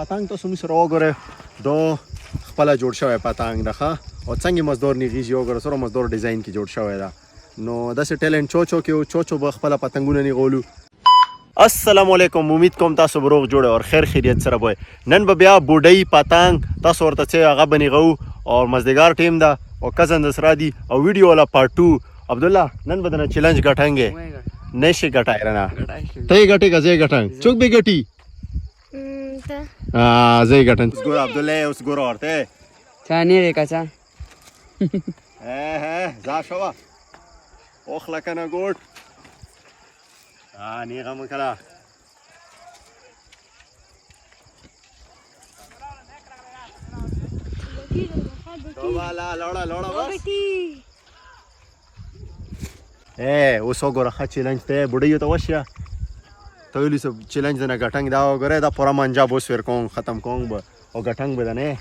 پتنګ تاسو موږ سره وګورئ دا خپله جوړ شوی پتنګ ده ښه او څنګه مزدور نیغیږي وګوره سره مزدور ډیزاین کې جوړ شوی ده نو داسې ټیلنټ چوچو کې چوچو به خپله پتنګونه نیغولو السلام علیکم امید کوم تاسو به روغ جوړ او خیر خیریت سره به نن به بیا بوډۍ پتنګ تاسو ورته چې هغه به نیغو او مازدیګر ټیم ده او کزن د سره دي او ویډیو والا پارت 2 عبدالله نن به دنه چیلنج ګټانګې نشي ګټای رانه ته یې ګټې که زه یې ګټم څوک به ګټي زه یې ګټم اوس ګوره عبدالله اوس ګوره ورته چا نیغې که چا ځه شوه اوخله که نه ګوټ نیغه مه کله اوس وګوره ښه چیلنج دی بوډیو ته وشیه ته ویلي څه چیلنج دی نه ګټنګ دا وګورئ دا پوره منجاب اوس ویر کوم ختم کوم به او ګټنګ به ده نه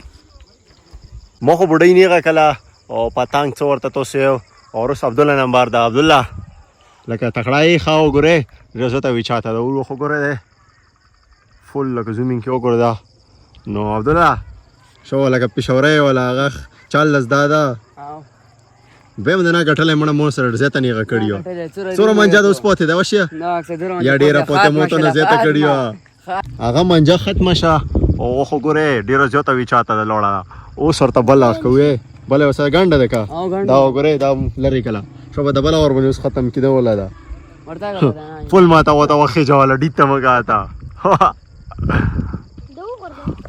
ما خو بوډۍ نیغه کله او پتنګ څه ورته توسیو او اوس عبدالله نمبر ده عبدالله لکه تکړه یې ښه وګورئ ریاضت او چاته ده ور خو ګورئ دی فل لکه زومینګ کې وګوره دا نو عبدالله شو لکه پېښوری ولا هغه چارلس دا ده به هم د نه ګټلی مړه مور سره زیاته نیغه کړي وه څومره منجه ده اوس پاتې ده وشیه یا ډېره پاتې مو ته نه زیاته کړي وه هغه منجه ختمه شه او خو ګورې ډېره زیاته وي چاته ده لوړه ده اوس ورته بله کوې بله ورسره ګنډه ده که دا وګورئ دا لرې کله شو به د بله ور باندې اوس ختم کېده وله ده فل ماته وته وخېجه وله ډیت ته مه ګاته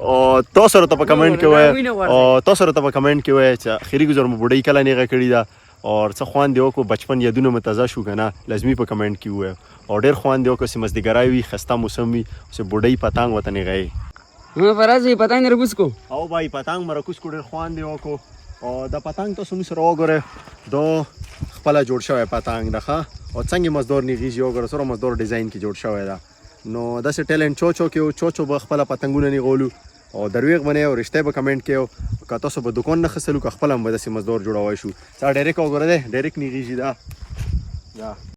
او تاسو راته په کمنټ کې وایئ چې اخري ګزار مو بوډۍ کله نیغه کړې ده او څه خوند یې وکړو بچپن یادونه مو تازه شو که نه لازمي په کمنټ کې ووایو او ډېر خوند یې وکړو چې مازدیګری وي ښایسته موسم وي چې بوډۍ پتنګ ورته نیغوي فراز وي پتنګ رکوز کو او بای پتنګ مې رکوز کړو ډېر خوند یې وکړو او د پتنګ تاسو موږ سره وګورئ دا خپله جوړ شوی پتنګ ده ښه او څنګه مزدور نیغیږي وګوره سره مزدور ډیزاین کې جوړ شوی ده نو داسې ټیلنټ چوچو کې چوچو به خپله پتنګونه نیغولو او درویغ باندې او رښتیا به کمنټ کې که تاسو به دوکان نه خسلو که خپله هم به داسې مزدور جوړوی شو دا ډایرکټ وګوره دی ډایرکټ نیغیږي دا